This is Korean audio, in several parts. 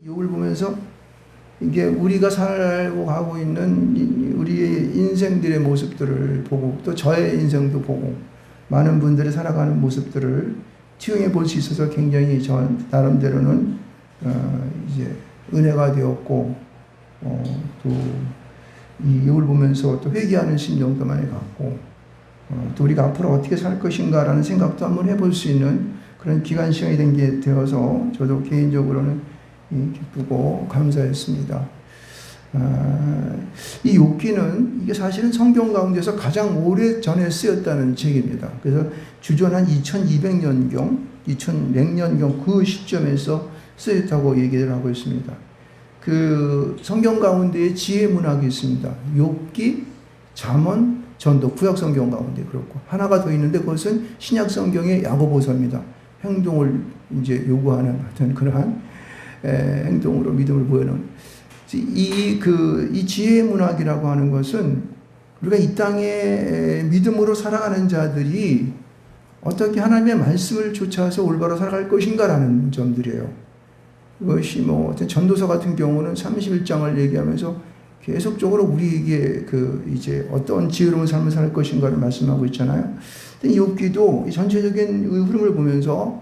욕을 보면서 이게 우리가 살고 가고 있는 우리의 인생들의 모습들을 보고 또 저의 인생도 보고 많은 분들이 살아가는 모습들을 투영해 볼 수 있어서 굉장히 저 나름대로는 이제 은혜가 되었고 또 이 욕을 보면서 또 회개하는 심정도 많이 갖고 또 우리가 앞으로 어떻게 살 것인가라는 생각도 한번 해볼 수 있는 그런 기간 시간이 된 게 되어서 저도 개인적으로는 기쁘고 감사했습니다. 이 욥기는 이게 사실은 성경 가운데서 가장 오래 전에 쓰였다는 책입니다. 그래서 주전 한 2200년경, 2100년경 그 시점에서 쓰였다고 얘기를 하고 있습니다. 그 성경 가운데에 지혜 문학이 있습니다. 욥기, 잠언, 전도, 구약 성경 가운데 그렇고 하나가 더 있는데 그것은 신약 성경의 야고보서입니다. 행동을 이제 요구하는 어떤 그러한 행동으로 믿음을 보여놓은 이 지혜 문학이라고 하는 것은 우리가 이 땅에 믿음으로 살아가는 자들이 어떻게 하나님의 말씀을 쫓아서 올바로 살아갈 것인가라는 점들이에요. 그것이 뭐 전도서 같은 경우는 31장을 얘기하면서 계속적으로 우리에게 이제 어떤 지혜로운 삶을 살 것인가를 말씀하고 있잖아요. 근데 욥기도 이 전체적인 흐름을 보면서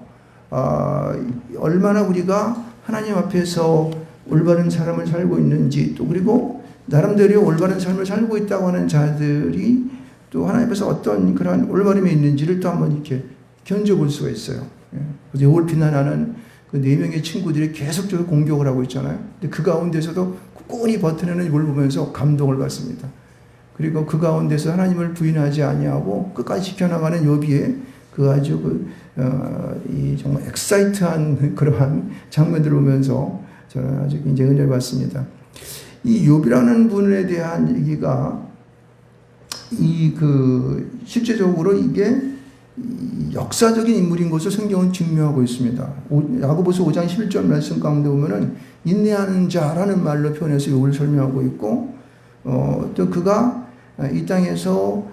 얼마나 우리가 하나님 앞에서 올바른 삶을 살고 있는지 또 그리고 나름대로 올바른 삶을 살고 있다고 하는 자들이 또 하나님 앞에서 어떤 그러한 올바름이 있는지를 또 한번 이렇게 견뎌볼 수가 있어요. 그래서 욥을 비난하는 그 4명의 친구들이 계속적으로 공격을 하고 있잖아요. 근데 그 가운데서도 꿋꿋이 버텨내는 욥을 보면서 감동을 받습니다. 그리고 그 가운데서 하나님을 부인하지 아니하고 끝까지 지켜나가는 욥의 그 아주 이 정말 엑사이트한 그러한 장면들을 보면서 저는 아주 굉장히 은혜를 받습니다. 이 욥이라는 분에 대한 얘기가 실제적으로 이게 역사적인 인물인 것을 성경은 증명하고 있습니다. 야고보서 5장 11절 말씀 가운데 보면은 인내하는 자라는 말로 표현해서 욥을 설명하고 있고 또 그가 이 땅에서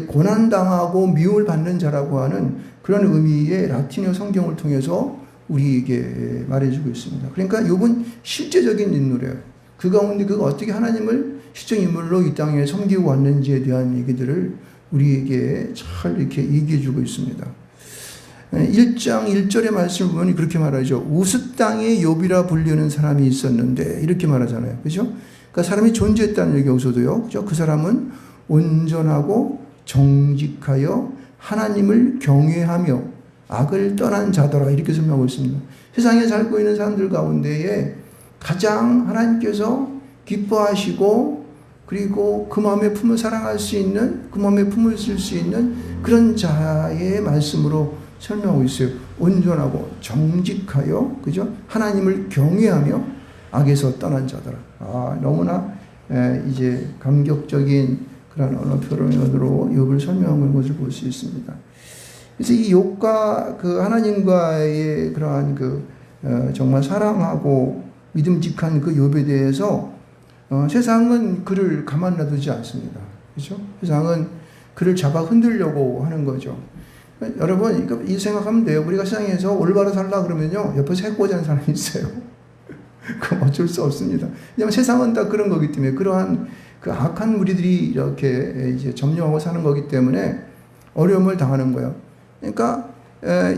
고난당하고 미움을 받는 자라고 하는 그런 의미의 라틴어 성경을 통해서 우리에게 말해주고 있습니다. 그러니까 욥은 실제적인 인물이에요. 그 가운데 그가 어떻게 하나님을 실제 인물로 이 땅에 섬기고 왔는지에 대한 얘기들을 우리에게 잘 이렇게 얘기해주고 있습니다. 1장 1절의 말씀을 보면 그렇게 말하죠. 우스 땅에 욥이라 불리는 사람이 있었는데 이렇게 말하잖아요. 그죠? 그러니까 사람이 존재했다는 얘기 여기서도요. 그죠? 그 사람은 온전하고 정직하여 하나님을 경외하며 악을 떠난 자더라 이렇게 설명하고 있습니다. 세상에 살고 있는 사람들 가운데에 가장 하나님께서 기뻐하시고 그리고 그 마음의 품을 사랑할 수 있는 그 마음의 품을 쓸 수 있는 그런 자의 말씀으로 설명하고 있어요. 온전하고 정직하여 그죠? 하나님을 경외하며 악에서 떠난 자더라. 너무나 이제 감격적인 그런 언어 표현으로 욥을 설명한 것을 볼 수 있습니다. 그래서 이 욥과 그 하나님과의 그러한 정말 사랑하고 믿음직한 그 욥에 대해서 세상은 그를 가만 놔두지 않습니다. 그렇죠? 세상은 그를 잡아 흔들려고 하는 거죠. 여러분, 이 생각하면 돼요. 우리가 세상에서 올바로 살라 그러면요, 옆에서 해코지 하는 사람이 있어요. 그럼 어쩔 수 없습니다. 왜냐하면 세상은 다 그런 거기 때문에, 그러한 그 악한 무리들이 이렇게 이제 점령하고 사는 거기 때문에 어려움을 당하는 거예요. 그러니까,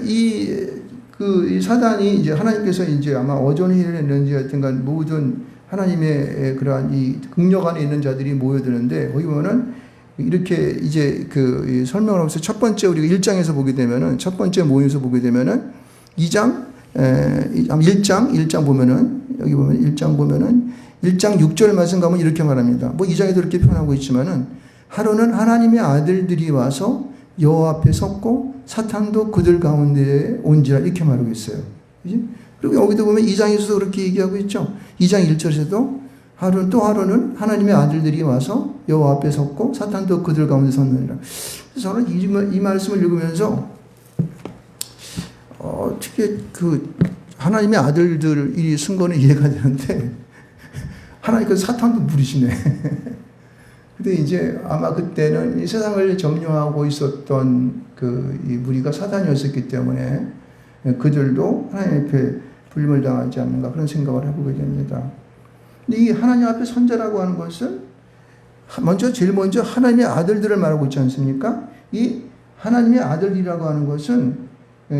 이 사단이 이제 하나님께서 이제 아마 어존 일을 했는지 하여튼간 모든 하나님의 그러한 이 극력 안에 있는 자들이 모여드는데, 거기 보면은 이렇게 이제 설명을 하면서 첫 번째 우리가 1장에서 보게 되면은, 첫 번째 모임에서 보게 되면은 1장 보면은, 여기 보면 1장 보면은 1장 6절 말씀 가면 이렇게 말합니다. 뭐 2장에도 이렇게 표현하고 있지만은, 하루는 하나님의 아들들이 와서 여호와 앞에 섰고 사탄도 그들 가운데에 온지라 이렇게 말하고 있어요. 그치? 그리고 여기도 보면 2장에서도 그렇게 얘기하고 있죠. 2장 1절에서도 하루는 하나님의 아들들이 와서 여호와 앞에 섰고 사탄도 그들 가운데 섰느니라. 그래서 저는 이 말씀을 읽으면서 어떻게 하나님의 아들들이 쓴 거는 이해가 되는데 하나님께서 사탄도 부리시네. 근데 이제 아마 그때는 이 세상을 점령하고 있었던 이 무리가 사단이었었기 때문에 그들도 하나님 앞에 불림을 당하지 않는가 그런 생각을 해보게 됩니다. 근데 이 하나님 앞에 선자라고 하는 것은 제일 먼저 하나님의 아들들을 말하고 있지 않습니까? 이 하나님의 아들이라고 하는 것은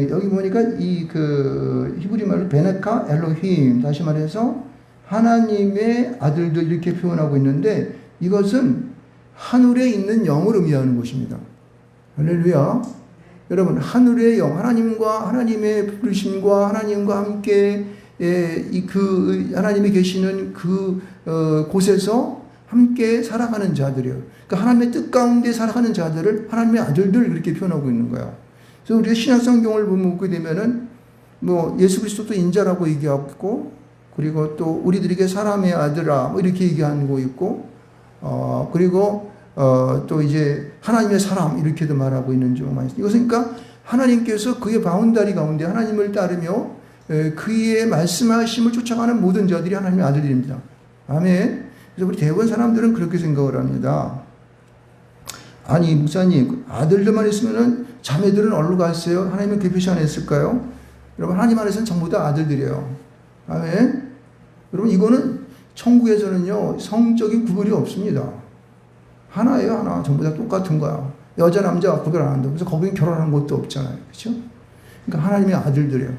여기 보니까 히브리 말로 베네카 엘로힘, 다시 말해서 하나님의 아들들 이렇게 표현하고 있는데 이것은 하늘에 있는 영을 의미하는 것입니다. 할렐루야. 여러분, 하늘의 영, 하나님과 하나님의 부르심과 하나님과 함께 하나님이 계시는 곳에서 함께 살아가는 자들이에요. 그러니까 하나님의 뜻 가운데 살아가는 자들을 하나님의 아들들 이렇게 표현하고 있는 거예요. 그래서 우리가 신약 성경을 보게 되면은 예수 그리스도도 인자라고 얘기하고 그리고 또 우리들에게 사람의 아들아 이렇게 얘기하고 있고 그리고 또 이제 하나님의 사람 이렇게도 말하고 있는 경우가 많습니다. 이것은 그러니까 하나님께서 그의 바운다리 가운데 하나님을 따르며 그의 말씀하심을 쫓아가는 모든 자들이 하나님의 아들들입니다. 아멘. 그래서 우리 대부분 사람들은 그렇게 생각을 합니다. 아니 목사님 아들들만 있으면은 자매들은 어디로 갔어요? 하나님은 그 표시 안 했을까요? 여러분 하나님 안에서는 전부 다 아들들이에요. 아멘. 여러분 이거는 천국에서는요 성적인 구별이 없습니다. 하나예요 하나. 전부 다 똑같은 거야. 여자 남자 구별 안 한다. 그래서 거기는 결혼하는 것도 없잖아요. 그렇죠? 그러니까 하나님의 아들들이에요.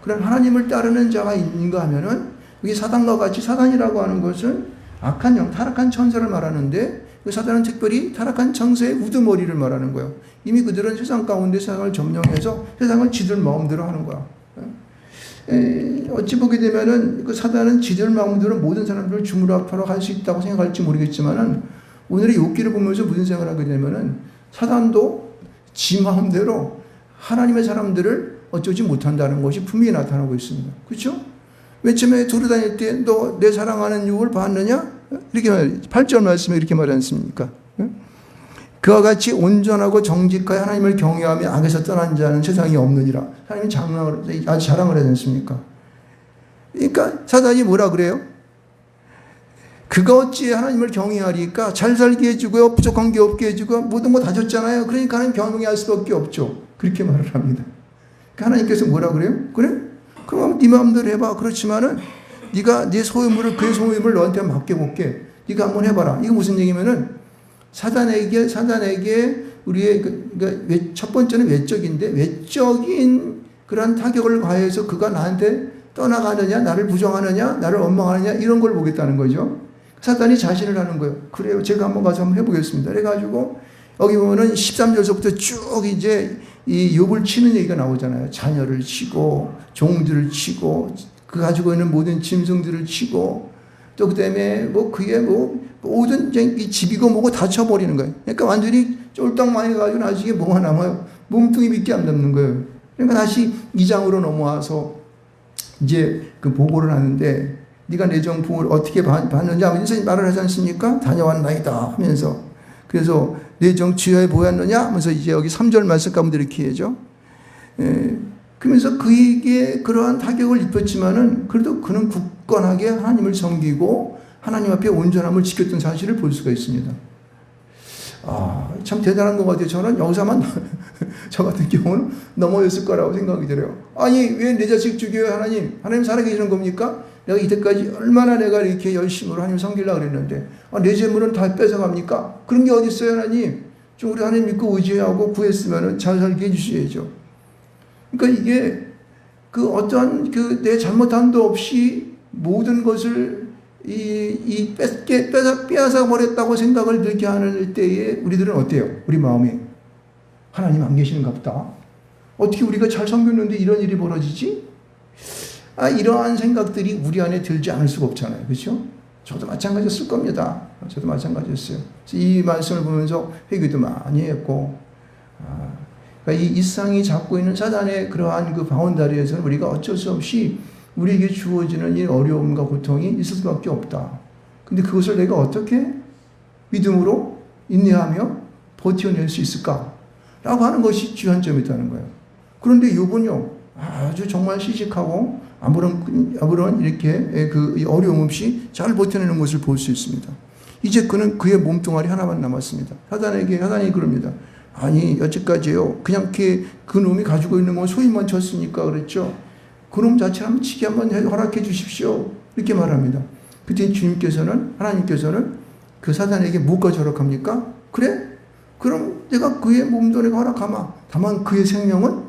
그럼 하나님을 따르는 자가 있는가 하면은 여기 사단과 같이 사단이라고 하는 것은 악한 영, 타락한 천사를 말하는데 그 사단은 특별히 타락한 천사의 우두머리를 말하는 거예요. 이미 그들은 세상 가운데 세상을 점령해서 세상을 지들 마음대로 하는 거야. 어찌 보게 되면은 그 사단은 지들 마음대로 모든 사람들을 주무르하러 할 수 있다고 생각할지 모르겠지만은 오늘의 욥기를 보면서 무슨 생각을 하게 되면은 사단도 지 마음대로 하나님의 사람들을 어쩌지 못한다는 것이 분명히 나타나고 있습니다. 그렇죠? 맨 처음에 돌아다닐 때 너 내 사랑하는 유혹을 봤느냐? 이렇게 8절 말씀에 이렇게 말하지 않습니까? 그와 같이 온전하고 정직하여 하나님을 경외하며 악에서 떠난 자는 세상에 없느니라. 하나님이 아주 자랑을 하지 않습니까? 그러니까 사단이 뭐라 그래요? 그가 어찌 하나님을 경외하리까? 잘 살게 해주고요, 부족한 게 없게 해주고 모든 거 다 줬잖아요. 그러니까 하나님 경외할 수밖에 없죠. 그렇게 말을 합니다. 그러니까 하나님께서 뭐라 그래요? 그래? 그럼 네 마음대로 해봐. 그렇지만은 네가 네 소유물을 그의 소유물을 너한테 맡겨볼게. 네가 한번 해봐라. 이거 무슨 얘기면은 사단에게 우리의 그러니까 첫 번째는 외적인데 외적인 그런 타격을 가해서 그가 나한테 떠나가느냐, 나를 부정하느냐, 나를 원망하느냐 이런 걸 보겠다는 거죠. 사단이 자신을 하는 거예요. 그래요. 제가 한번 가서 한번 해보겠습니다. 그래가지고 여기 보면은 13절서부터 쭉 이제 이 욥을 치는 얘기가 나오잖아요. 자녀를 치고 종들을 치고 그 가지고 있는 모든 짐승들을 치고 또 그다음에 그게 모든 이 집이고 뭐고 다 쳐버리는 거예요. 그러니까 완전히 쫄딱 망해가지고 나중에 뭐가 남아요? 몸뚱이밖에 안 남는 거예요. 그러니까 다시 2장으로 넘어와서 이제 그 보고를 하는데 네가 내 정품을 어떻게 봤느냐 하면서 말을 하지 않습니까? 다녀왔나이다 하면서 그래서 내 정치에 보였느냐 하면서 이제 여기 3절 말씀 가운데 이렇게 해죠. 그러면서 그에게 그러한 타격을 입혔지만은 그래도 그는 굳건하게 하나님을 섬기고 하나님 앞에 온전함을 지켰던 사실을 볼 수가 있습니다. 참 대단한 것 같아요. 저는 여기서만 저 같은 경우는 넘어졌을 거라고 생각이 들어요. 아니 왜 내 자식 죽여요 하나님? 하나님 살아계시는 겁니까? 내가 이때까지 얼마나 내가 이렇게 열심으로 하나님 섬기려고 그랬는데 내 재물은 다 뺏어갑니까? 그런 게 어디 있어요 하나님? 좀 우리 하나님 믿고 의지하고 구했으면 잘 살게 해주셔야죠. 그러니까 이게 그 어떠한 내 잘못함도 없이 모든 것을 빼앗아 버렸다고 생각을 들게 하는 때에 우리들은 어때요? 우리 마음에 하나님 안 계시는가 보다. 어떻게 우리가 잘 섬겼는데 이런 일이 벌어지지? 이러한 생각들이 우리 안에 들지 않을 수가 없잖아요. 그렇죠? 저도 마찬가지였을 겁니다. 저도 마찬가지였어요. 이 말씀을 보면서 회개도 많이 했고 그러니까 이 세상이 잡고 있는 사단의 그러한 그 바운다리에서는 우리가 어쩔 수 없이 우리에게 주어지는 이 어려움과 고통이 있을 수밖에 없다. 근데 그것을 내가 어떻게 믿음으로 인내하며 버텨낼 수 있을까? 라고 하는 것이 주안점이었다는 거예요. 그런데 욥은요, 아주 정말 시식하고 아무런 이렇게 그 어려움 없이 잘 버텨내는 것을 볼 수 있습니다. 이제 그는 그의 몸뚱아리 하나만 남았습니다. 사단이 그럽니다. 아니, 여태까지요. 그냥 그 놈이 가지고 있는 건 소위만 쳤으니까 그랬죠. 그놈 자체를 한번 치게 한번 허락해 주십시오. 이렇게 말합니다. 그때 주님께서는, 하나님께서는 그 사단에게 뭐까지 허락합니까? 그래? 그럼 내가 그의 몸도 내가 허락하마. 다만 그의 생명은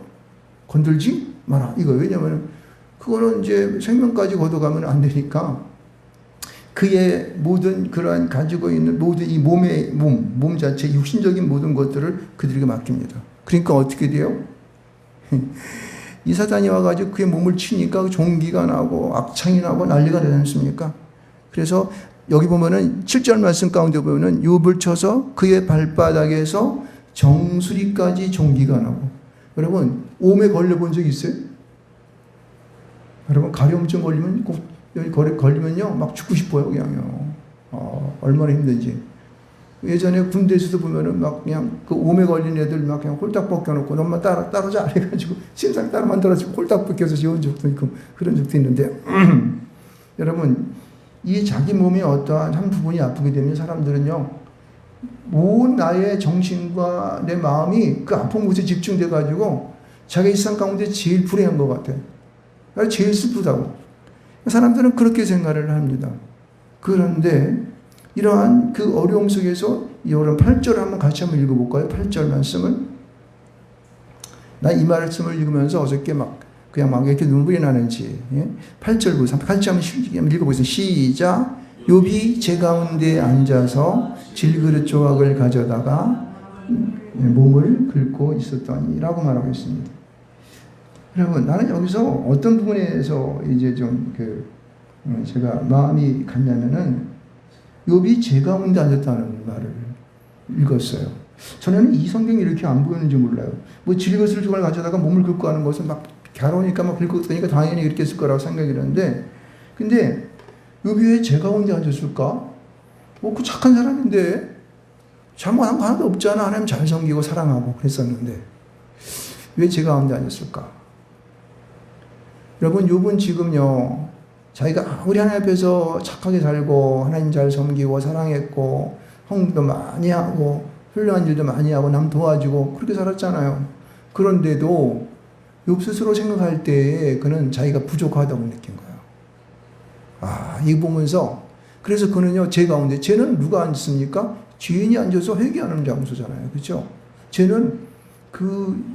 건들지 마라. 이거 왜냐면 그거는 이제 생명까지 걷어가면 안 되니까 그의 모든 그러한 가지고 있는 모든 이 몸 자체 육신적인 모든 것들을 그들에게 맡깁니다. 그러니까 어떻게 돼요? 이 사단이 와가지고 그의 몸을 치니까 종기가 나고 악창이 나고 난리가 되지 않습니까? 그래서 여기 보면은 7절 말씀 가운데 보면은 욥을 쳐서 그의 발바닥에서 정수리까지 종기가 나고. 여러분 오음에 걸려본 적 있어요? 여러분 가려움증 걸리면 여기 걸리면요 막 죽고 싶어요 그냥요. 얼마나 힘든지. 예전에 군대에서도 보면은 막 그냥 그 오음에 걸린 애들 막 그냥 홀딱 벗겨놓고 너만 따라자 해가지고 신상 따라 만들어가지고 홀딱 벗겨서 지운 적도 있고 그런 적도 있는데 여러분 이 자기 몸이 어떠한 한 부분이 아프게 되면 사람들은요 온 나의 정신과 내 마음이 그 아픈 곳에 집중돼 가지고 자기 일상 가운데 제일 불행한 것 같아요. 제일 슬프다고. 사람들은 그렇게 생각을 합니다. 그런데 이러한 그 어려움 속에서 여러분 8절을 한번 같이 한번 읽어볼까요? 8절 말씀을. 나 이 말씀을 읽으면서 어저께 그냥 막 이렇게 눈물이 나는지. 8절부터 같이 한번 읽어보겠습니다. 시작. 욥이 제 가운데 앉아서 질그릇 조각을 가져다가 몸을 긁고 있었더니라고 말하고 있습니다. 여러분 나는 여기서 어떤 부분에서 이제 좀 제가 마음이 갔냐면은 욥이 제 가운데 앉았다는 말을 읽었어요. 저는 이 성경이 이렇게 안 보이는지 몰라요. 뭐 질그릇을 조각을 가져다가 몸을 긁고 하는 것은 막 괴로우니까 막 긁고 있으니까 당연히 이렇게 했을 거라고 생각이 드는데 근데 욥이 왜 제 가운데 앉았을까? 그 착한 사람인데 잘못한 거 하나도 없잖아. 하나님 잘 섬기고 사랑하고 그랬었는데 왜 제 가운데 앉았을까? 여러분 욥은 지금요 자기가 우리 하나님 앞에서 착하게 살고 하나님 잘 섬기고 사랑했고 헌금도 많이 하고 훌륭한 일도 많이 하고 남 도와주고 그렇게 살았잖아요. 그런데도 욥 스스로 생각할 때에 그는 자기가 부족하다고 느낀 거예요. 이거 보면서 그래서 그는요 제 가운데 쟤는 누가 앉습니까? 죄인이 앉아서 회개하는 장소잖아요. 그렇죠? 쟤는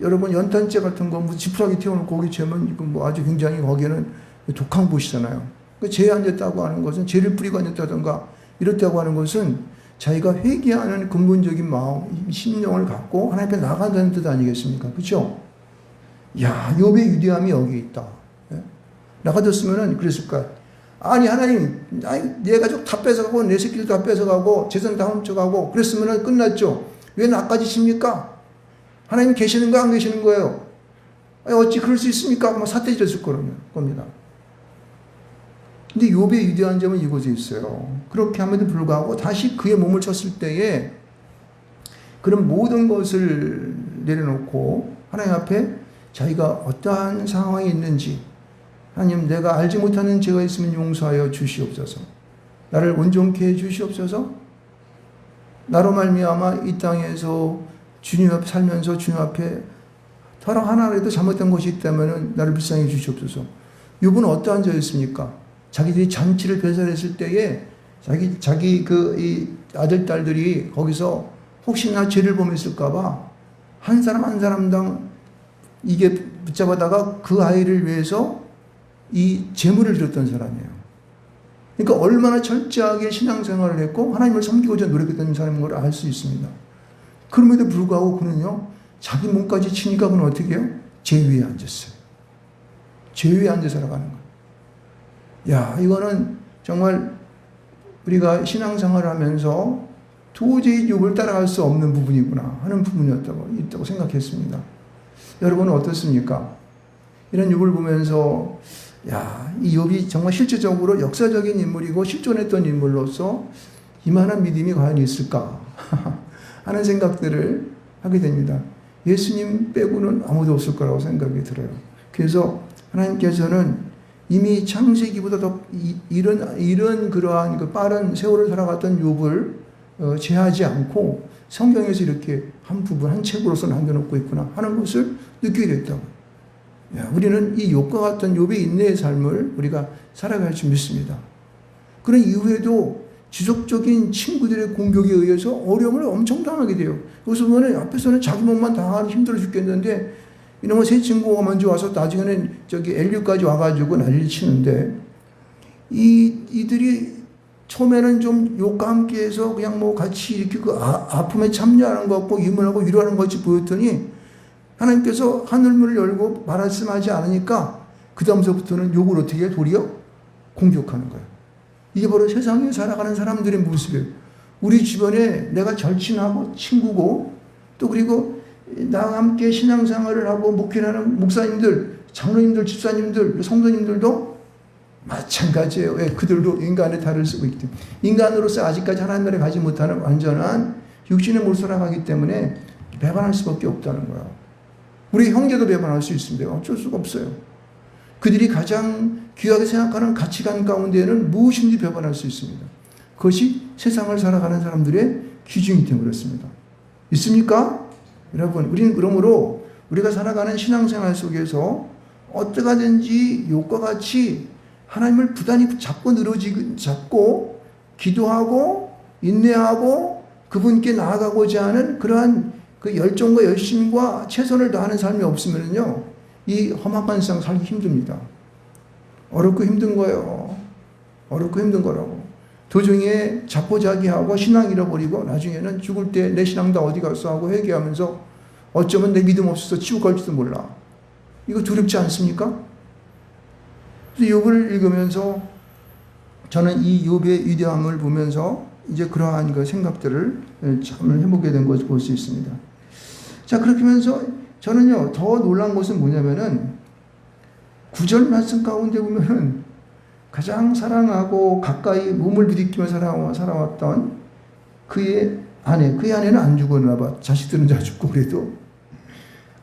여러분 연탄재 같은 거 지푸라기 튀어놓고 거기 죄면 아주 굉장히 거기에는 독한 곳이잖아요. 죄에 앉았다고 하는 것은 죄를 뿌리고 앉았다든가 이렇다고 하는 것은 자기가 회개하는 근본적인 마음, 심령을 갖고 하나님 앞에 나간다는 뜻 아니겠습니까? 그렇죠? 욥의 위대함이 여기 있다. 나 같았으면은 그랬을까? 아니 하나님, 내 가족 다 뺏어가고 내 새끼들 다 뺏어가고 재산 다 훔쳐가고 그랬으면은 끝났죠. 왜 나까지 칩니까? 하나님 계시는 거 안 계시는 거예요? 어찌 그럴 수 있습니까? 아마 사태해졌을 겁니다. 근데 욥의 위대한 점은 이곳에 있어요. 그렇게 함에도 불구하고 다시 그의 몸을 쳤을 때에 그런 모든 것을 내려놓고 하나님 앞에 자기가 어떠한 상황에 있는지 하나님 내가 알지 못하는 죄가 있으면 용서하여 주시옵소서. 나를 온전케 해 주시옵소서. 나로 말미암아 이 땅에서 주님 앞에 살면서 주님 앞에 더러 하나라도 잘못된 것이 있다면 나를 불쌍히 주시옵소서. 욥은 어떠한 자였습니까? 자기들이 잔치를 배설했을 때에 자기 이 아들 딸들이 거기서 혹시나 죄를 범했을까봐 한 사람 한 사람당 이게 붙잡아다가 그 아이를 위해서 이 재물을 드렸던 사람이에요. 그러니까 얼마나 철저하게 신앙생활을 했고 하나님을 섬기고자 노력했던 사람인 걸 알 수 있습니다. 그럼에도 불구하고 그는요 자기 몸까지 치니까 그는 어떻게 해요? 죄 위에 앉았어요. 죄 위에 앉아 살아가는 거예요. 이거는 정말 우리가 신앙생활을 하면서 도저히 욥을 따라갈 수 없는 부분이구나 하는 부분이었다고 생각했습니다. 여러분은 어떻습니까? 이런 욥을 보면서 이 욥이 정말 실제적으로 역사적인 인물이고 실존했던 인물로서 이만한 믿음이 과연 있을까 하는 생각들을 하게 됩니다. 예수님 빼고는 아무도 없을 거라고 생각이 들어요. 그래서 하나님께서는 이미 창세기보다 더 이런 그러한 그 빠른 세월을 살아갔던 욥을 제하지 않고 성경에서 이렇게 한 부분, 한 책으로서 남겨놓고 있구나 하는 것을 느끼게 됐다고. 우리는 이 욥과 같은 욥의 인내의 삶을 우리가 살아갈 줄 믿습니다. 그런 이후에도 지속적인 친구들의 공격에 의해서 어려움을 엄청 당하게 돼요. 그래서 보면 앞에서는 자기 몸만 당하기 힘들어 죽겠는데 이놈의 새 친구가 먼저 와서 나중에는 저기 엘류까지 와가지고 난리를 치는데 이들이 처음에는 좀 욥과 함께해서 그냥 뭐 같이 이렇게 그 아픔에 참여하는 것 같고 유문하고 위로하는 것 같이 보였더니 하나님께서 하늘문을 열고 말씀하지 않으니까 그 다음서부터는 욥을 어떻게 해? 도리어 공격하는 거예요. 이게 바로 세상에 살아가는 사람들의 모습이에요. 우리 주변에 내가 절친하고 친구고 또 그리고 나와 함께 신앙생활을 하고 목회하는 목사님들, 장로님들, 집사님들, 성도님들도 마찬가지예요. 왜? 그들도 인간의 탈을 쓰고 있기 때문에. 인간으로서 아직까지 하나님 나라에 가지 못하는 완전한 육신의 모습을 살아가기 때문에 배반할 수밖에 없다는 거야. 우리 형제도 배반할 수 있습니다. 어쩔 수가 없어요. 그들이 가장 귀하게 생각하는 가치관 가운데에는 무엇인지 배반할 수 있습니다. 그것이 세상을 살아가는 사람들의 기준이 되어버렸습니다. 있습니까? 여러분, 우리는 그러므로 우리가 살아가는 신앙생활 속에서 어떠하든지 욥과 같이 하나님을 부단히 잡고 기도하고 인내하고 그분께 나아가고자 하는 그러한 그 열정과 열심과 최선을 다하는 삶이 없으면요, 이 험악한 세상 살기 힘듭니다. 어렵고 힘든 거예요. 어렵고 힘든 거라고. 도중에 자포자기하고 신앙 잃어버리고 나중에는 죽을 때 내 신앙 다 어디 갔어 하고 회개하면서 어쩌면 내 믿음 없어서 지옥 갈지도 몰라. 이거 두렵지 않습니까? 그래서 욥을 읽으면서 저는 이 욥의 위대함을 보면서 이제 그러한 그 생각들을 참 해보게 된 것을 볼 수 있습니다. 자, 그렇게 하면서 저는요, 더 놀란 것은 뭐냐면은 9절 말씀 가운데 보면은 가장 사랑하고 가까이 몸을 부딪히며 살아왔던 그의 아내는 안 죽었나 봐. 자식들은 다 죽고 그래도.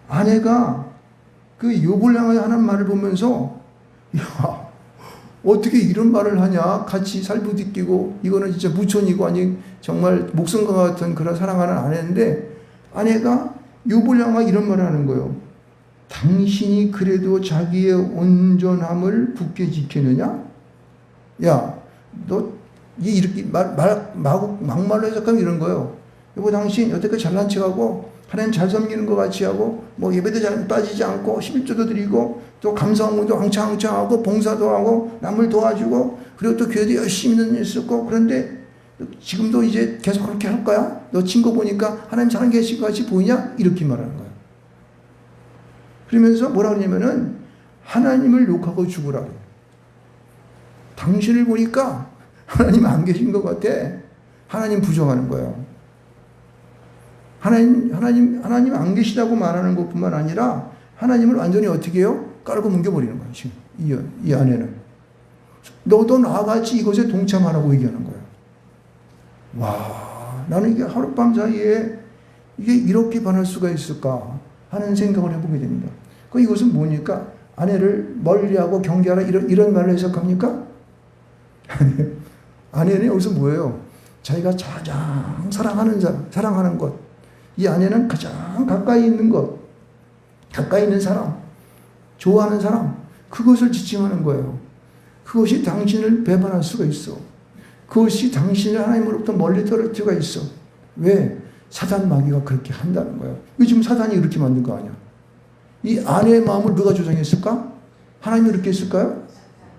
아내가 그 욥을 향하여 하는 말을 보면서, 야, 어떻게 이런 말을 하냐? 같이 살부딪히고, 이거는 진짜 무촌이고, 아니, 정말 목숨과 같은 그런 사랑하는 아내인데, 아내가 욥을 향하여 이런 말을 하는 거예요. 당신이 그래도 자기의 온전함을 굳게 지키느냐? 야, 너, 이렇게 막말로 해석하면 이런 거예요. 여보, 당신 여태까지 잘난 척하고, 하나님 잘 섬기는 것 같이 하고, 뭐 예배도 잘 빠지지 않고, 11조도 드리고, 또 감사함도 왕창왕창하고, 봉사도 하고, 남을 도와주고, 그리고 또 교회도 열심히 있는 일 쓰고, 그런데 지금도 이제 계속 그렇게 할 거야? 너 친구 보니까 하나님 잘 계신 것 같이 보이냐? 이렇게 말하는 거예요. 그러면서 뭐라 그러냐면은, 하나님을 욕하고 죽으라고. 당신을 보니까 하나님 안 계신 것 같아. 하나님 부정하는 거예요. 하나님 안 계시다고 말하는 것뿐만 아니라 하나님을 완전히 어떻게 해요? 깔고 뭉겨버리는 거예요. 지금 이 아내는. 너도 나와 같이 이것에 동참하라고 얘기하는 거예요. 와, 나는 이게 하룻밤 사이에 이게 이렇게 변할 수가 있을까 하는 생각을 해보게 됩니다. 그 이것은 뭐니까? 아내를 멀리하고 경계하라 이런 말을 해석합니까? 아내는 여기서 뭐예요? 자기가 가장 사랑하는 것. 이 아내는 가장 가까이 있는 것, 가까이 있는 사람, 좋아하는 사람, 그것을 지칭하는 거예요. 그것이 당신을 배반할 수가 있어. 그것이 당신을 하나님으로부터 멀리 떨어질 수가 있어. 왜? 사단 마귀가 그렇게 한다는 거예요. 요즘 사단이 그렇게 만든 거 아니야. 이 아내의 마음을 누가 조장했을까? 하나님이 그렇게 했을까요?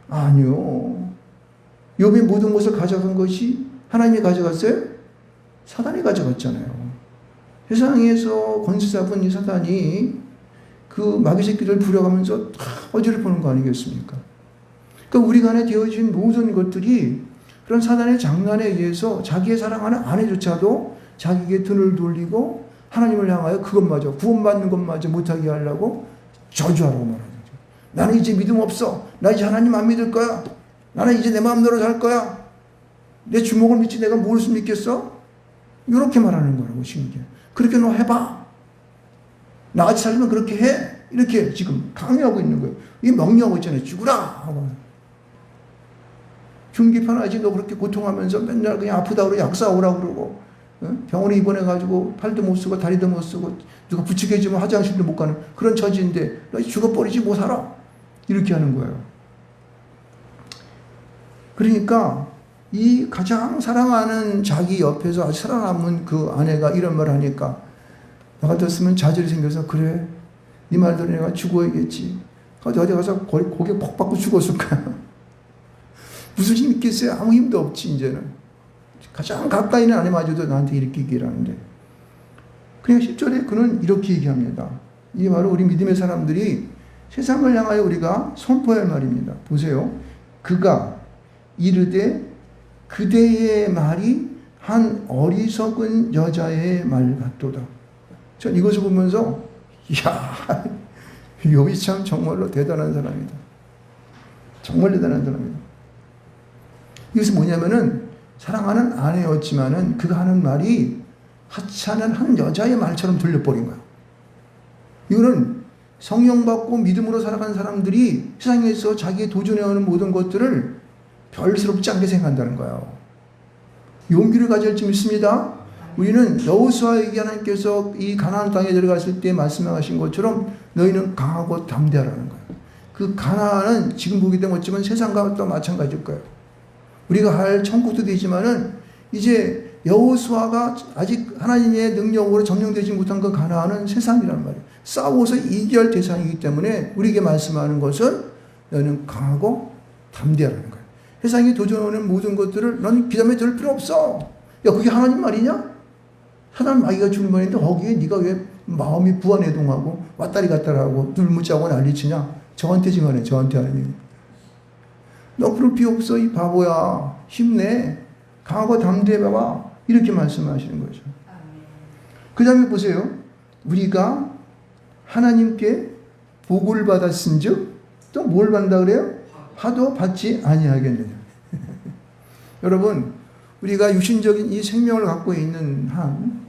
아니요. 욥의 모든 것을 가져간 것이 하나님이 가져갔어요? 사단이 가져갔잖아요. 세상에서 권세 잡은 이 사단이 그 마귀 새끼들 부려가면서 다 어지를 보는 거 아니겠습니까? 그러니까 우리 간에 되어진 모든 것들이 그런 사단의 장난에 의해서 자기의 사랑하는 아내조차도 자기에게 등을 돌리고 하나님을 향하여 그것마저 구원받는 것마저 못하게 하려고 저주하라고 말하는 거죠. 나는 이제 믿음 없어. 나 이제 하나님 안 믿을 거야. 나는 이제 내 마음대로 살 거야. 내 주먹을 믿지 내가 무엇을 믿겠어? 이렇게 말하는 거라고 신기해. 그렇게 너 해봐. 나같이 살면 그렇게 해. 이렇게 지금 강요하고 있는 거예요. 이 명령하고 있잖아요. 죽으라. 죽는 게 편하지. 너 그렇게 고통하면서 맨날 그냥 아프다 그러고 약 사오라 그러고 병원에 입원해가지고 팔도 못 쓰고 다리도 못 쓰고 누가 부축해주면 화장실도 못 가는 그런 처지인데 너 죽어버리지 못 살아. 이렇게 하는 거예요. 그러니까 이 가장 사랑하는 자기 옆에서 아주 살아남은 그 아내가 이런 말을 하니까 나 같았으면 좌절이 생겨서 그래 네 말대로 내가 죽어야겠지. 어디 가서 고개 퍽 받고 죽었을 거야. 무슨 힘 있겠어요? 아무 힘도 없지 이제는. 가장 가까이 있는 아내마저도 나한테 이렇게 얘기를 하는데 그러니까 10절에 그는 이렇게 얘기합니다. 이게 바로 우리 믿음의 사람들이 세상을 향하여 우리가 선포할 말입니다. 보세요. 그가 이르되 그대의 말이 한 어리석은 여자의 말 같도다. 전 이것을 보면서 이야 욥이 참 정말로 대단한 사람이다. 정말 대단한 사람이다. 이것이 뭐냐면은 사랑하는 아내였지만은 그가 하는 말이 하찮은 한 여자의 말처럼 들려버린 거야. 이거는 성령 받고 믿음으로 살아가는 사람들이 세상에서 자기의 도전해오는 모든 것들을 별스럽지 않게 생각한다는 거예요. 용기를 가질 줄 믿습니다. 우리는 여호수아에게 하나님께서 이 가나안 땅에 들어갔을 때 말씀하신 것처럼 너희는 강하고 담대하라는 거예요. 그 가나안은 지금 보기 때문에 어쩌면 세상과 또 마찬가지일 거예요. 우리가 할 천국도 되지만은 이제 여호수아가 아직 하나님의 능력으로 점령되지 못한 그 가나안은 세상이란 말이에요. 싸워서 이겨할 대상이기 때문에 우리에게 말씀하는 것은 너는 강하고 담대하라는 거예요. 세상에 도전하는 모든 것들을 넌 기담에 들 필요 없어. 야 그게 하나님 말이냐? 하나님 마귀가 주는 말인데 거기에 네가 왜 마음이 부안해동하고 왔다리 갔다리 하고 둘묻자고 난리치냐? 저한테 지금 저한테 하나님. 너 그럴 필요 없어 이 바보야. 힘내. 강하고 담대해봐. 이렇게 말씀하시는 거죠. 그 다음에 보세요. 우리가 하나님께 복을 받았은 즉 또 뭘 받는다 그래요? 하도 받지 아니하겠느냐. 여러분 우리가 육신적인 이 생명을 갖고 있는 한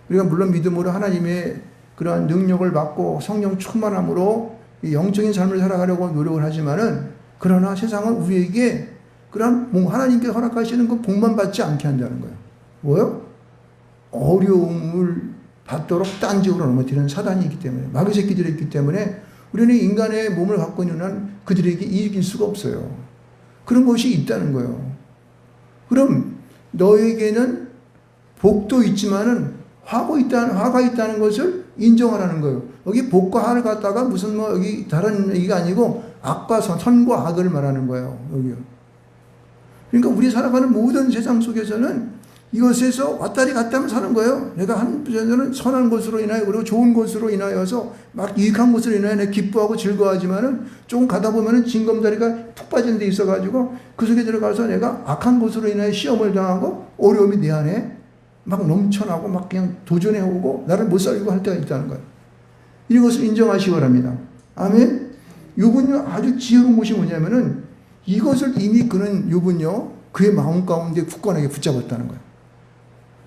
우리가 물론 믿음으로 하나님의 그러한 능력을 받고 성령 충만함으로 영적인 삶을 살아가려고 노력을 하지만은 그러나 세상은 우리에게 그런 하나님께 허락하시는 그 복만 받지 않게 한다는 거예요. 뭐요? 어려움을 받도록 딴지으로 넘어뜨리는 사단이 있기 때문에 마귀 새끼들이 있기 때문에 우리는 인간의 몸을 갖고 있는 한 그들에게 이길 수가 없어요. 그런 것이 있다는 거예요. 그럼 너에게는 복도 있지만은 화가 있다는 것을 인정하라는 거예요. 여기 복과 화를 갖다가 무슨 여기 다른 얘기가 아니고 악과 선과 악을 말하는 거예요. 여기요. 그러니까 우리 살아가는 모든 세상 속에서는 이것에서 왔다리 갔다면 사는 거예요. 내가 한편에서는 선한 것으로 인하여 그리고 좋은 것으로 인하여서 막 유익한 것으로 인하여 내가 기뻐하고 즐거워하지만은 조금 가다 보면은 징검다리가 푹 빠진 데 있어가지고 그 속에 들어가서 내가 악한 것으로 인하여 시험을 당하고 어려움이 내 안에 막 넘쳐나고 막 그냥 도전해오고 나를 못 살리고 할 때가 있다는 거예요. 이것을 인정하시기 바랍니다. 아멘. 욥은요 아주 지혜로운 것이 뭐냐면은 이것을 이미 그는 욥은요 그의 마음 가운데 굳건하게 붙잡았다는 거예요.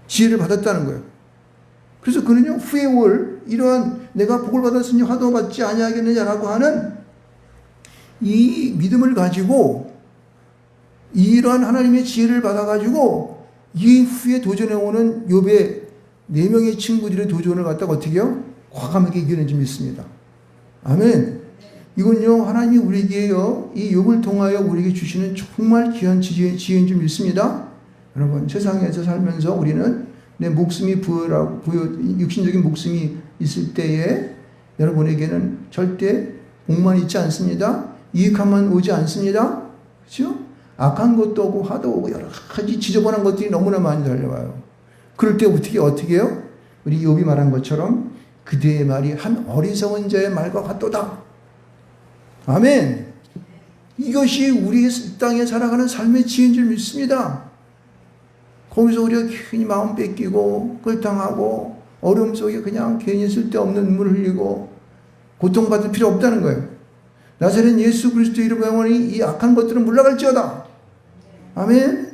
지혜를 받았다는 거예요. 그래서 그는요 후에 올 이러한 내가 복을 받았으니 화도 받지 아니하겠느냐라고 하는 이 믿음을 가지고 이러한 하나님의 지혜를 받아가지고 이 후에 도전해오는 욥의 4명의 친구들의 도전을 갖다가 어떻게 해요? 과감하게 이겨낸 줄 믿습니다. 아멘. 이건요 하나님이 우리에게요 이 욥을 통하여 우리에게 주시는 정말 귀한 지혜인 줄 믿습니다. 여러분 세상에서 살면서 우리는 내 목숨이 육신적인 목숨이 있을 때에 여러분에게는 절대 복만 있지 않습니다. 유익함만 오지 않습니다. 그렇죠? 악한 것도 오고 화도 오고 여러 가지 지저분한 것들이 너무나 많이 달려와요. 그럴 때 어떻게 해요? 우리 욥이 말한 것처럼 그대의 말이 한 어리석은 자의 말과 같도다. 아멘. 이것이 우리 땅에 살아가는 삶의 지혜인 줄 믿습니다. 거기서 우리가 괜히 마음 뺏기고 끌당하고 어려움 속에 그냥 괜히 쓸데없는 눈물을 흘리고 고통받을 필요 없다는 거예요. 나사렛 예수 그리스도 이름으로 영원히 이 악한 것들은 물러갈지어다. 아멘.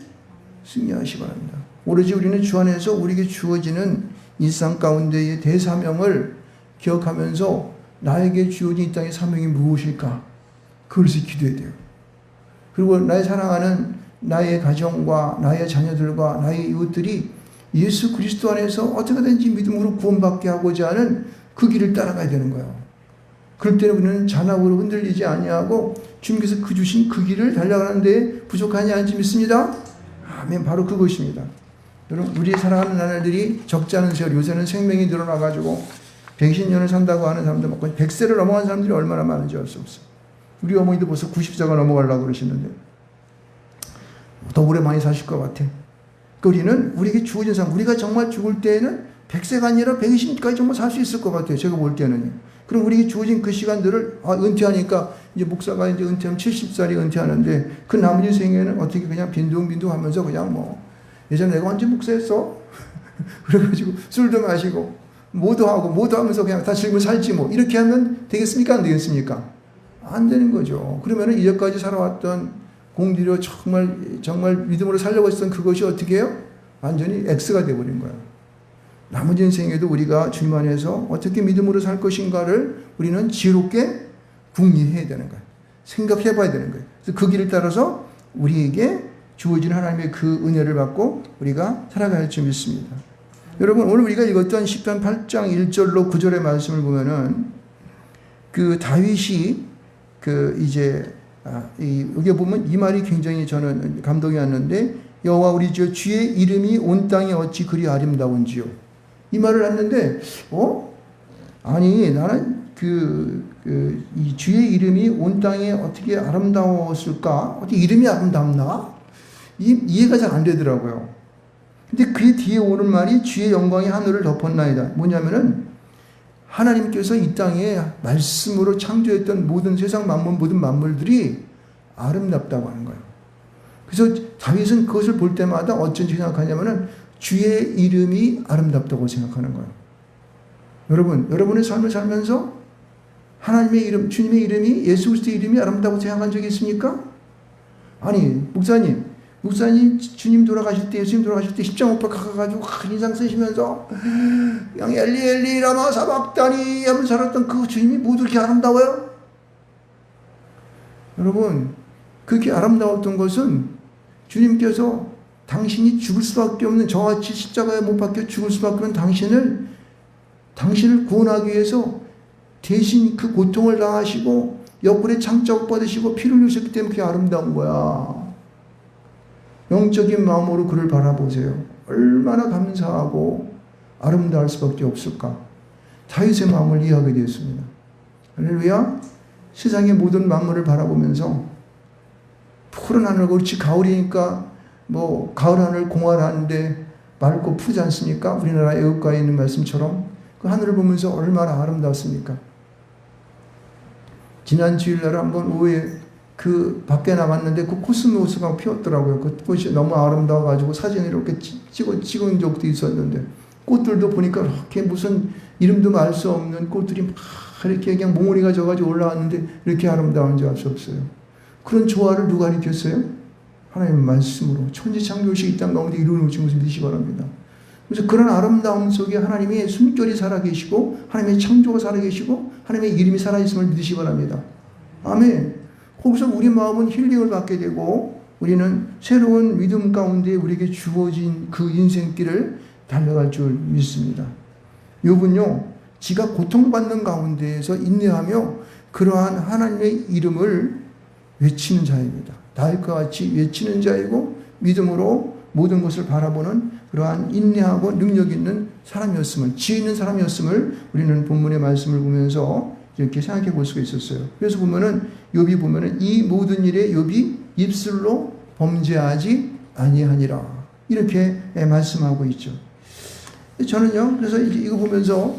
승리하시기 바랍니다. 오로지 우리는 주 안에서 우리에게 주어지는 일상 가운데의 대사명을 기억하면서 나에게 주어진 이 땅의 사명이 무엇일까? 그것을 기도해야 돼요. 그리고 나의 사랑하는 나의 가정과 나의 자녀들과 나의 이웃들이 예수 그리스도 안에서 어떻게든지 믿음으로 구원받게 하고자 하는 그 길을 따라가야 되는 거예요. 그럴 때는 우리는 잔악으로 흔들리지 아니하고 주님께서 그 주신 그 길을 달려가는데 부족하지 않지 믿습니다. 아멘. 바로 그것입니다. 여러분, 우리 사랑하는 나날들이 적지 않은 세월, 요새는 생명이 늘어나가지고 120년을 산다고 하는 사람들 많고 100세를 넘어간 사람들이 얼마나 많은지 알 수 없어요. 우리 어머니도 벌써 90세가 넘어가려고 그러시는데 더 오래 많이 사실 것 같아. 우리는 우리에게 주어진 삶, 우리가 정말 죽을 때에는 100세가 아니라 120까지 정말 살 수 있을 것 같아요. 제가 볼 때는요. 그럼 우리에게 주어진 그 시간들을 은퇴하니까 이제 목사가 이제 은퇴하면 70살이 은퇴하는데 그 나머지 생애는 어떻게 그냥 빈둥빈둥 하면서 그냥 뭐 예전에 내가 언제 목사했어? 그래가지고 술도 마시고 뭐도 하고 뭐도 하면서 그냥 다 즐기며 살지 뭐 이렇게 하면 되겠습니까? 안 되겠습니까? 안 되는 거죠. 그러면은 이제까지 살아왔던 공들여 정말 믿음으로 살려고 했던 그것이 어떻게 해요? 완전히 X가 되어버린 거예요. 나머지 인생에도 우리가 주님 안에서 어떻게 믿음으로 살 것인가를 우리는 지혜롭게 궁리해야 되는 거예요. 생각해 봐야 되는 거예요. 그래서 그 길을 따라서 우리에게 주어진 하나님의 그 은혜를 받고 우리가 살아갈 줄 믿습니다. 여러분, 오늘 우리가 읽었던 시편 8장 1절로 9절의 말씀을 보면은 그 다윗이 여기 보면 이 말이 굉장히 저는 감동이 왔는데 여호와 우리 주의 이름이 온 땅에 어찌 그리 아름다운지요. 이 말을 했는데 아니 나는 이 주의 이름이 온 땅에 어떻게 아름다웠을까? 어떻게 이름이 아름답나? 이해가 잘 안 되더라고요. 근데 그 뒤에 오는 말이 주의 영광이 하늘을 덮었나이다. 뭐냐면은 하나님께서 이 땅에 말씀으로 창조했던 모든 세상 모든 만물들이 아름답다고 하는 거예요. 그래서 다윗은 그것을 볼 때마다 어쩐지 생각하냐면은 주의 이름이 아름답다고 생각하는 거예요. 여러분의 삶을 살면서 하나님의 이름, 주님의 이름이, 예수 그리스도의 이름이 아름답다고 생각한 적이 있습니까? 아니, 목사님 주님 돌아가실 때, 예수님 돌아가실 때 십자가못 박아가지고 인상 쓰시면서 그냥 엘리 라마 사박다니 하면서 살았던 그 주님이 모두 그렇게 아름다워요? 여러분, 그렇게 아름다웠던 것은 주님께서 당신이 죽을 수밖에 없는 저같이 십자가에 못 박혀 죽을 수밖에 없는 당신을 구원하기 위해서 대신 그 고통을 당하시고 옆구리에 창자국 받으시고 피를 흘리셨기 때문에 그게 아름다운 거야. 영적인 마음으로 그를 바라보세요. 얼마나 감사하고 아름다울 수밖에 없을까. 다윗의 마음을 이해하게 되었습니다. 할렐루야. 세상의 모든 만물을 바라보면서 푸른 하늘, 그렇지 가을이니까 뭐 가을 하늘 공활하는데 맑고 푸르지 않습니까? 우리나라 애국가에 있는 말씀처럼 그 하늘을 보면서 얼마나 아름다웠습니까? 지난 주일날 한번 오후에 그 밖에 나갔는데 그 코스모스가 피었더라고요. 그 꽃이 너무 아름다워가지고 사진을 이렇게 찍은 적도 있었는데 꽃들도 보니까 이렇게 무슨 이름도 알 수 없는 꽃들이 막 이렇게 그냥 몽우리가 져가지고 올라왔는데 이렇게 아름다운지 알 수 없어요. 그런 조화를 누가 일으켰어요? 하나님의 말씀으로 천지창조시 이 땅 가운데 이루어놓으신 것을 믿으시기 바랍니다. 그래서 그런 아름다움 속에 하나님의 숨결이 살아계시고 하나님의 창조가 살아계시고 하나님의 이름이 살아있음을 믿으시기 바랍니다. 아멘. 거기서 우리 마음은 힐링을 받게 되고 우리는 새로운 믿음 가운데 우리에게 주어진 그 인생길을 달려갈 줄 믿습니다. 욥은요, 지가 고통받는 가운데에서 인내하며 그러한 하나님의 이름을 외치는 자입니다. 다윗과 같이 외치는 자이고 믿음으로 모든 것을 바라보는 그러한 인내하고 능력 있는 사람이었음을, 지혜 있는 사람이었음을 우리는 본문의 말씀을 보면서 이렇게 생각해 볼 수가 있었어요. 그래서 보면은 욥이 보면은 이 모든 일에 욥이 입술로 범죄하지 아니하니라 이렇게 말씀하고 있죠. 저는요, 그래서 이거 보면서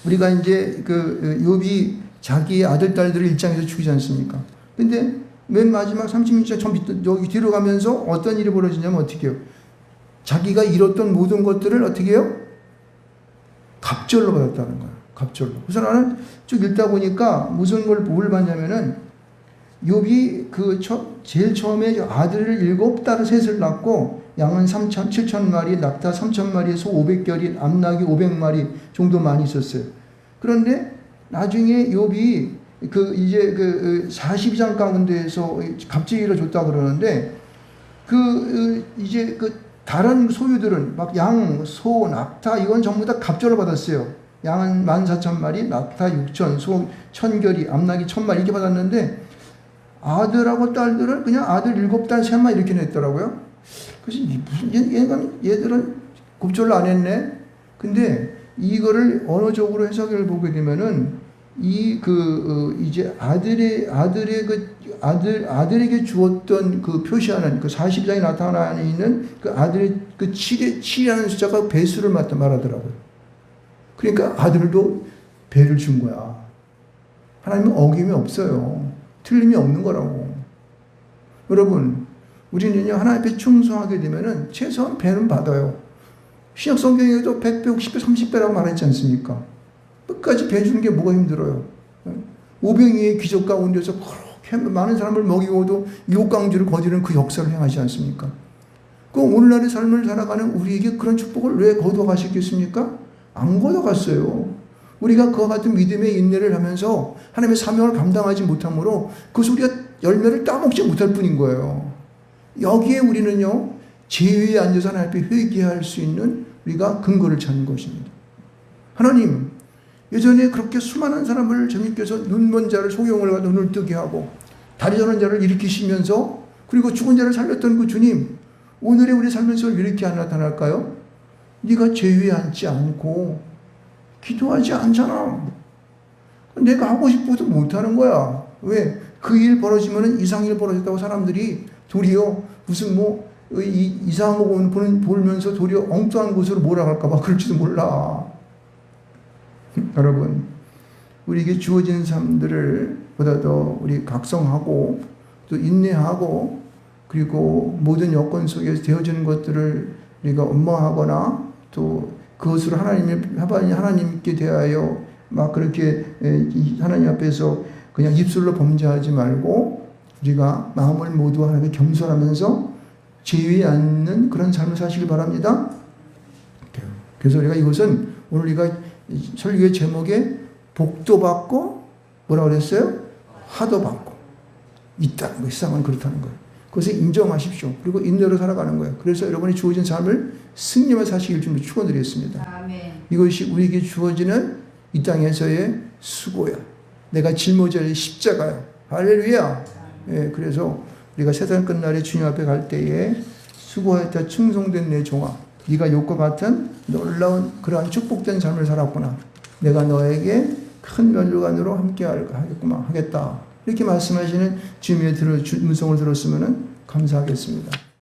우리가 이제 그 욥이 자기 아들 딸들을 일장에서 죽이지 않습니까? 근데 맨 마지막 36장 여기 뒤로 가면서 어떤 일이 벌어지냐면 어떻게 해요? 자기가 잃었던 모든 것들을 어떻게 해요? 갑절로 받았다는 거예요. 갑절로. 그래서 나는 쭉 읽다 보니까 무슨 뭘 봤냐면은 욥이 제일 처음에 아들을 7딸을 셋을 낳고 양은 7,000마리, 낙타 3,000마리, 소 500결이, 암낙이 500마리 정도 많이 있었어요. 그런데 나중에 욥이 이제 42장 가운데에서 갑질을 줬다 그러는데 이제 다른 소유들은 막 양, 소, 낙타 이건 전부 다 갑절을 받았어요. 양은 14,000마리, 낙타 6천, 소 1,000결이, 암낙이 1,000마리 이렇게 받았는데 아들하고 딸들은 그냥 아들 7단 3마리 이렇게 냈더라고요. 그래서 무슨 얘들은 곱절로 안 했네. 근데 이거를 언어적으로 해석을 보게 되면은 이제 아들에게 주었던 그 표시하는 그 42장에 나타나 있는 그 아들의 그 7이라는 숫자가 배수를 말하더라고요. 그러니까 아들도 배를 준 거야. 하나님은 어김이 없어요. 틀림이 없는 거라고. 여러분, 우리는요, 하나님 앞에 충성하게 되면은 최소한 배는 받아요. 신약 성경에도 100배, 60배, 30배라고 말했지 않습니까? 끝까지 배 주는 게 뭐가 힘들어요? 오병이의 기적 가운데서 그렇게 많은 사람을 먹이고도 육강주를 거두는 그 역사를 행하지 않습니까? 그 오늘날의 삶을 살아가는 우리에게 그런 축복을 왜 거둬가시겠습니까? 안 거둬갔어요. 우리가 그와 같은 믿음의 인내를 하면서 하나님의 사명을 감당하지 못함으로 그것을 우리가 열매를 따먹지 못할 뿐인 거예요. 여기에 우리는요, 제위에 앉아서 하나님 앞에 회개할 수 있는 우리가 근거를 찾는 것입니다. 하나님, 예전에 그렇게 수많은 사람을 주님께서 눈먼 자를 소경을 가도 눈을 뜨게 하고 다리 저는 자를 일으키시면서 그리고 죽은 자를 살렸던 그 주님, 오늘의 우리 삶에서 왜 이렇게 안 나타날까요? 네가 제위에 앉지 않고 기도하지 않잖아. 내가 하고 싶어도 못하는 거야. 왜? 그 일 벌어지면 이상 일 벌어졌다고 사람들이 도리어 무슨 이상한 거 보면서 도리어 엉뚱한 곳으로 몰아갈까봐 그럴지도 몰라. 여러분, 우리에게 주어진 삶들을 보다 더 우리 각성하고 또 인내하고 그리고 모든 여건 속에서 되어지는 것들을 우리가 원망하거나 또 그것으로 하나님께 대하여 막 그렇게 하나님 앞에서 그냥 입술로 범죄하지 말고 우리가 마음을 모두 하나님께 겸손하면서 제위에 앉는 그런 삶을 사시길 바랍니다. 그래서 우리가 이것은 오늘 우리가 설교의 제목에 복도 받고 뭐라고 그랬어요? 화도 받고 있다는 거예요. 세상은 그렇다는 거예요. 그것을 인정하십시오. 그리고 인내로 살아가는 거예요. 그래서 여러분이 주어진 삶을 승리만 사시길 좀 축원드리겠습니다. 아멘. 이것이 우리에게 주어지는 이 땅에서의 수고야. 내가 짊어질 십자가야. 할렐루야. 예, 그래서 우리가 세상 끝날에 주님 앞에 갈 때에 수고하였다 충성된 내 종아, 네가 욕과 같은 놀라운 그러한 축복된 삶을 살았구나. 내가 너에게 큰 면류관으로 함께 하겠다. 이렇게 말씀하시는 주님의 음성을 들었으면 감사하겠습니다.